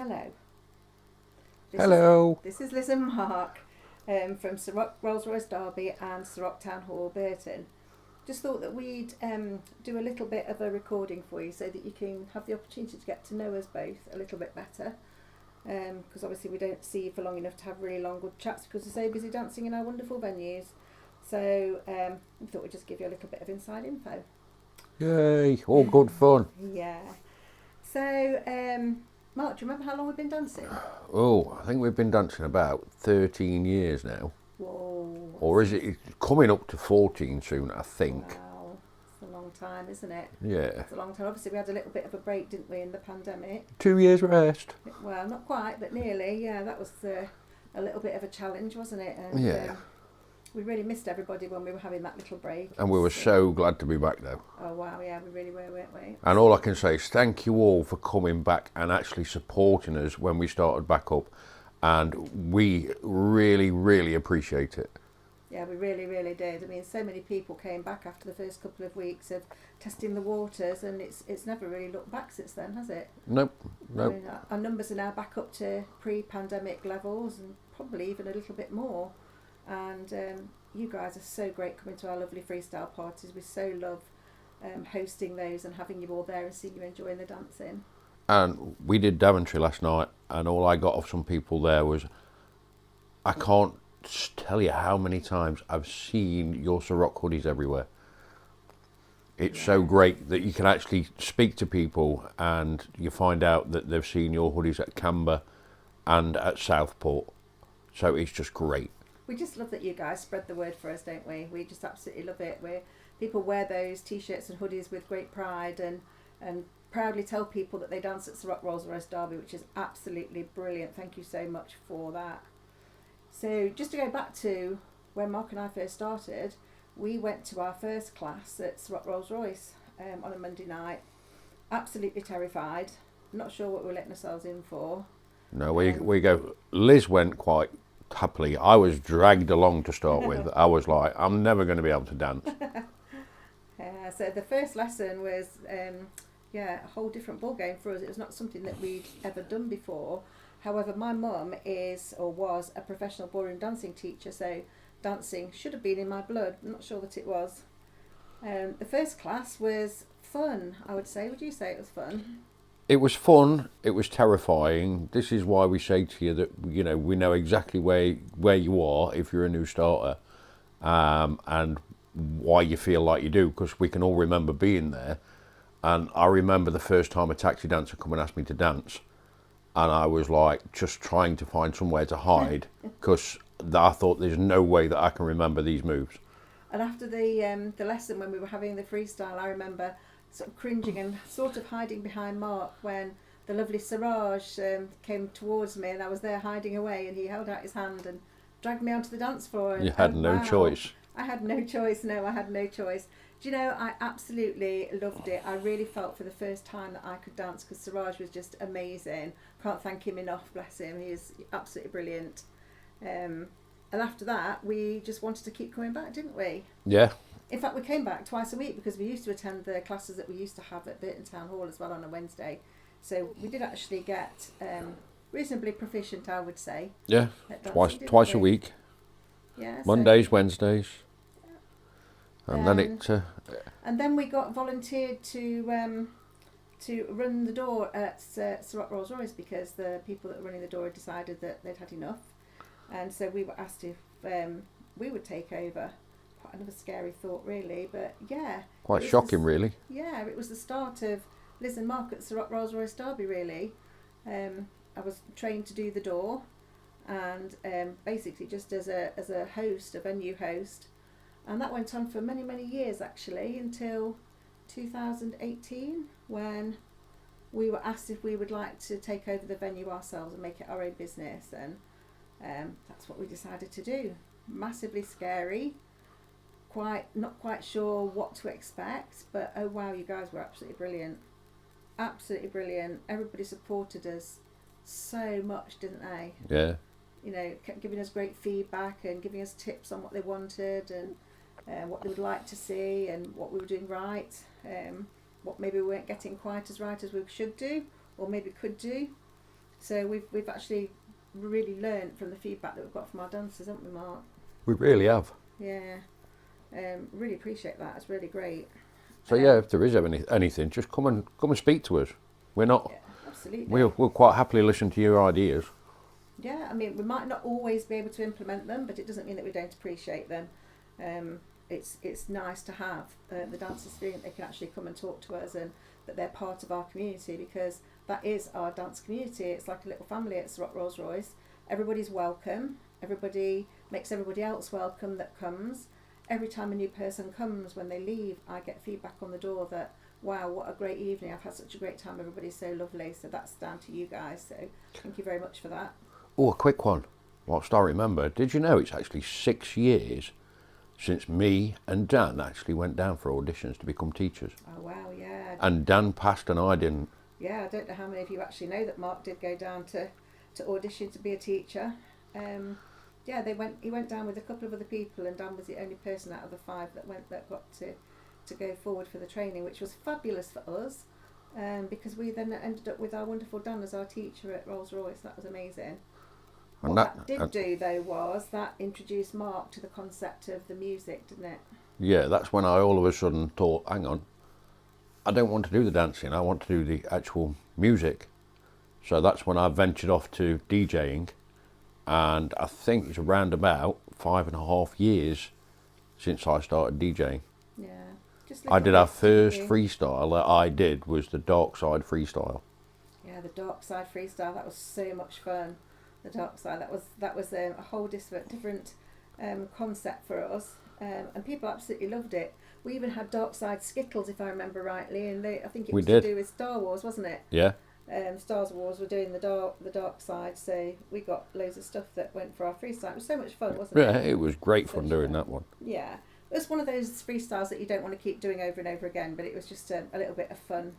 Hello. Hello. This is Liz and Mark from Ceroc Rolls Royce Derby and Ceroc Town Hall, Burton. Just thought that we'd do a little bit of a recording for you so that you can have the opportunity to get to know us both a little bit better. Because obviously we don't see you for long enough to have really long good chats because we're so busy dancing in our wonderful venues. So we thought we'd just give you a little bit of inside info. Yay, all good fun. Yeah. So, Mark, do you remember how long we've been dancing? Oh, I think we've been dancing about 13 years now. Whoa. Or is it coming up to 14 soon, I think. Wow. It's a long time, isn't it? Yeah. It's a long time. Obviously, we had a little bit of a break, didn't we, in the pandemic? 2 years rest. Well, not quite, but nearly. Yeah, that was a little bit of a challenge, wasn't it? And, Yeah. We really missed everybody when we were having that little break. And we were so glad to be back though. Oh, wow, yeah, we really were, weren't we? And all I can say is thank you all for coming back and actually supporting us when we started back up. And we really, really appreciate it. Yeah, we really, really did. I mean, so many people came back after the first couple of weeks of testing the waters, and it's never really looked back since then, has it? Nope. I mean, our numbers are now back up to pre-pandemic levels, and probably even a little bit more. And you guys are so great coming to our lovely freestyle parties. We so love hosting those and having you all there and seeing you enjoying the dancing. And we did Daventry last night, and all I got off some people there was, I can't tell you how many times I've seen your Ceroc hoodies everywhere. It's so great that you can actually speak to people and you find out that they've seen your hoodies at Canberra and at Southport. So it's just great. We just love that you guys spread the word for us, don't we? We just absolutely love it. People wear those t-shirts and hoodies with great pride and proudly tell people that they dance at Ceroc Rolls Royce Derby, which is absolutely brilliant. Thank you so much for that. So just to go back to when Mark and I first started, we went to our first class at Ceroc Rolls Royce on a Monday night. Absolutely terrified. Not sure what we were letting ourselves in for. No, we go. Liz went quite happily. I was dragged along to start with. I was like, I'm never going to be able to dance. So the first lesson was, a whole different ball game for us. It was not something that we'd ever done before. However, my mum is or was a professional ballroom dancing teacher, so dancing should have been in my blood. I'm not sure that it was. The first class was fun, I would say. Would you say it was fun? It was fun. It was terrifying. This is why we say to you that we know exactly where you are if you're a new starter, and why you feel like you do, because we can all remember being there. And I remember the first time a taxi dancer come and asked me to dance, and I was like just trying to find somewhere to hide because I thought there's no way that I can remember these moves. And after the lesson when we were having the freestyle, I remember sort of cringing and sort of hiding behind Mark when the lovely Ceroc came towards me, and I was there hiding away, and he held out his hand and dragged me onto the dance floor. And, you had no choice. I had no choice. No, I had no choice. Do you know, I absolutely loved it. I really felt for the first time that I could dance because Ceroc was just amazing. Can't thank him enough, bless him. He is absolutely brilliant. And after that, we just wanted to keep coming back, didn't we? Yeah. In fact, we came back twice a week because we used to attend the classes that we used to have at Burton Town Hall as well on a Wednesday. So we did actually get reasonably proficient, I would say. Yeah, twice a week. Yeah. Mondays, Wednesdays. And and then we got volunteered to run the door at Ceroc Rolls Royce because the people that were running the door had decided that they'd had enough, and so we were asked if we would take over. Quite another scary thought, really, but yeah. Quite shocking, really. Yeah, it was the start of Liz and Mark at Ceroc Rolls Royce Derby, really. I was trained to do the door, and basically just as a host, a venue host. And that went on for many, many years, actually, until 2018, when we were asked if we would like to take over the venue ourselves and make it our own business. And that's what we decided to do. Massively scary, not quite sure what to expect, but oh wow, you guys were absolutely brilliant. Absolutely brilliant. Everybody supported us so much, didn't they? Yeah. Kept giving us great feedback and giving us tips on what they wanted and what they would like to see and what we were doing right, what maybe we weren't getting quite as right as we should do or maybe could do. So we've actually really learned from the feedback that we've got from our dancers, haven't we, Mark? We really have. Yeah. Really appreciate that. It's really great. So yeah, if there is anything, just come and speak to us. We're not. Yeah, absolutely. We'll quite happily listen to your ideas. Yeah, I mean, we might not always be able to implement them, but it doesn't mean that we don't appreciate them. It's nice to have the dancers feeling that they can actually come and talk to us and that they're part of our community, because that is our dance community. It's like a little family at Ceroc Rolls Royce. Everybody's welcome. Everybody makes everybody else welcome that comes. Every time a new person comes, when they leave, I get feedback on the door that, wow, what a great evening. I've had such a great time. Everybody's so lovely. So that's down to you guys. So thank you very much for that. Oh, a quick one. Whilst I remember, did you know it's actually 6 years since me and Dan actually went down for auditions to become teachers? Oh, wow, yeah. And Dan passed and I didn't. Yeah, I don't know how many of you actually know that Mark did go down to audition to be a teacher. Yeah, he went down with a couple of other people, and Dan was the only person out of the 5 that got to go forward for the training, which was fabulous for us, because we then ended up with our wonderful Dan as our teacher at Rolls Royce. That was amazing. And What that did do, though, was that introduced Mark to the concept of the music, didn't it? Yeah, that's when I all of a sudden thought, hang on, I don't want to do the dancing, I want to do the actual music. So that's when I ventured off to DJing, and I think it's around about 5.5 years since I started DJing. Yeah. I did our first freestyle that I did was the Dark Side Freestyle. Yeah, the Dark Side Freestyle, that was so much fun. The Dark Side, that was a whole different concept for us, and people absolutely loved it. We even had Dark Side Skittles, if I remember rightly, and I think it was to do with Star Wars, wasn't it? Yeah. Star Wars were doing the dark side, so we got loads of stuff that went for our freestyle. It was so much fun, wasn't it? Yeah, it was great fun doing that one. Yeah, it was one of those freestyles that you don't want to keep doing over and over again, but it was just a little bit of fun,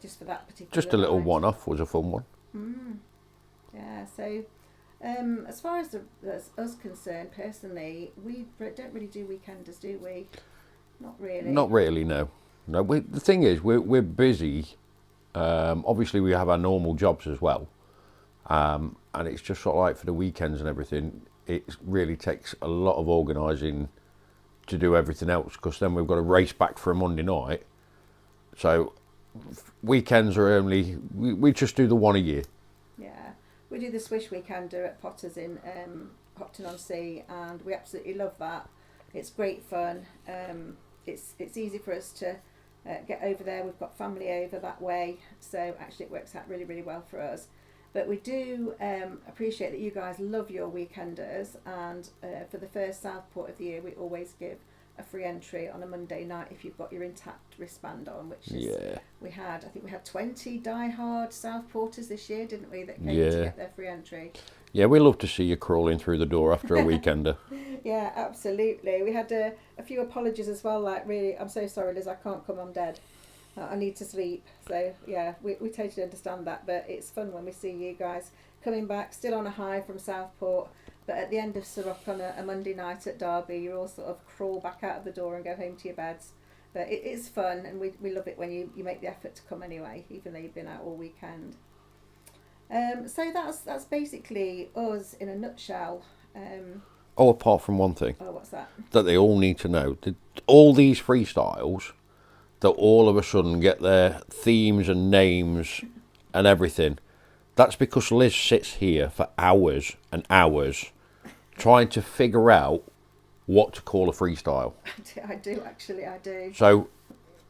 just for that particular. Just a little night. one-off was a fun one. Yeah, so as far as us concerned, personally, we don't really do weekenders, do we? Not really. Not really, no. No, the thing is, we're busy. Obviously, we have our normal jobs as well, and it's just sort of like for the weekends and everything. It really takes a lot of organising to do everything else, because then we've got to race back for a Monday night. So weekends are only we just do the one a year. Yeah, we do the Swish Weekender at Potters in Hopton-on-Sea, and we absolutely love that. It's great fun. It's easy for us to get over there. We've got family over that way, so actually it works out really, really well for us. But we do appreciate that you guys love your weekenders, and for the first Southport of the year, we always give a free entry on a Monday night if you've got your intact wristband on, which is, I think we had 20 die-hard Southporters this year, didn't we, that came to get their free entry. Yeah, we love to see you crawling through the door after a weekender. Yeah, absolutely. We had a few apologies as well, like, really, I'm so sorry, Liz, I can't come, I'm dead. I need to sleep. So, yeah, we totally understand that, but it's fun when we see you guys coming back, still on a high from Southport, but at the end of Ceroc on a Monday night at Derby, you all sort of crawl back out of the door and go home to your beds. But it is fun, and we love it when you make the effort to come anyway, even though you've been out all weekend. So that's basically us in a nutshell. Apart from one thing. Oh, what's that? That they all need to know. All these freestyles that all of a sudden get their themes and names and everything, that's because Liz sits here for hours and hours trying to figure out what to call a freestyle. I do. So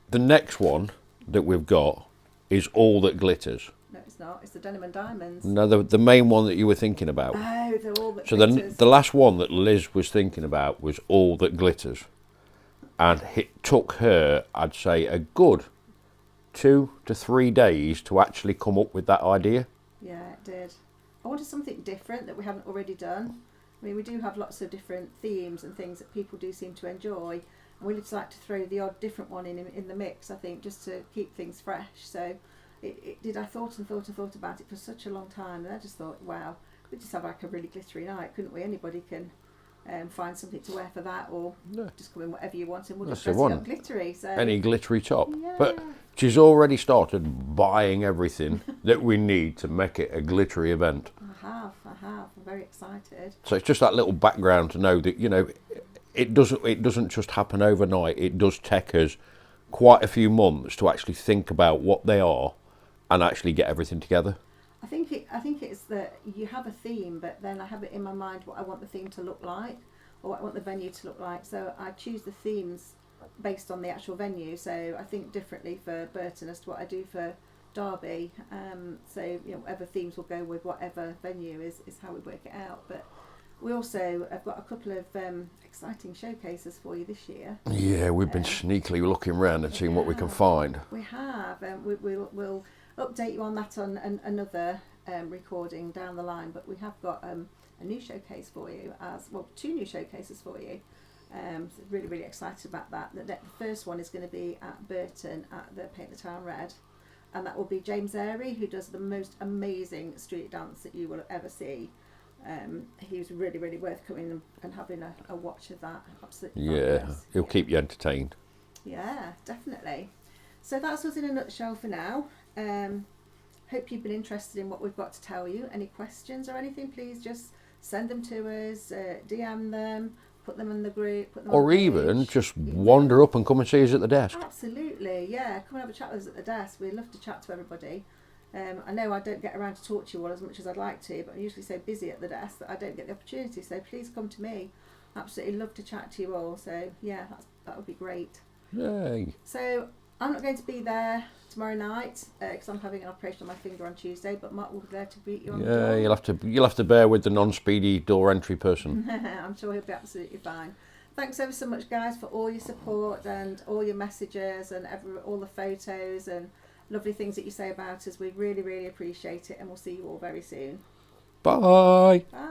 the next one that we've got is All That Glitters. No, it's not. It's the Denim and Diamonds. No, the main one that you were thinking about. Oh, they're All That so Glitters. The last one that Liz was thinking about was All That Glitters. And it took her, I'd say, a good 2 to 3 days to actually come up with that idea. Yeah, it did. I wanted something different that we haven't already done. I mean, we do have lots of different themes and things that people do seem to enjoy, and we just like to throw the odd different one in the mix, I think, just to keep things fresh. So it did. I thought about it for such a long time, and I just thought, wow, we just have like a really glittery night, couldn't we? Anybody can find something to wear for that, or just come in whatever you want, and we'll just That's dress the it one. up glittery. So Any glittery top. yeah. But she's already started buying everything that we need to make it a glittery event. I have. I'm very excited. So it's just that little background to know that, you know, it doesn't just happen overnight. It does take us quite a few months to actually think about what they are and actually get everything together. I think it's that you have a theme, but then I have it in my mind what I want the theme to look like, or what I want the venue to look like. So I choose the themes based on the actual venue. So I think differently for Burton as to what I do for Derby. So you know, whatever themes will go with whatever venue is how we work it out. But we also have got a couple of exciting showcases for you this year. Yeah, we've been sneakily looking around and seeing what we can find. We have. We'll update you on that on another recording down the line. But we have got a new showcase for you, two new showcases for you. So really, really excited about that. The first one is going to be at Burton at the Paint the Town Red. And that will be James Airy, who does the most amazing street dance that you will ever see. He was really, really worth coming and having a watch of that. Absolutely fabulous. He'll keep you entertained. Yeah, definitely. So that's us in a nutshell for now. Hope you've been interested in what we've got to tell you. Any questions or anything, please just send them to us, DM them, put them in the group. Put them Or on the even page. just wander up and come and see us at the desk. Absolutely, yeah. Come and have a chat with us at the desk. We'd love to chat to everybody. I know I don't get around to talk to you all as much as I'd like to, but I'm usually so busy at the desk that I don't get the opportunity. So please come to me. Absolutely love to chat to you all. So yeah, that would be great. Yay. So I'm not going to be there tomorrow night because I'm having an operation on my finger on Tuesday. But Mark will be there to greet you on the door. You'll have to bear with the non-speedy door entry person. I'm sure he'll be absolutely fine. Thanks ever so much, guys, for all your support and all your messages and all the photos and lovely things that you say about us. We really, really appreciate it, and we'll see you all very soon. Bye. Bye.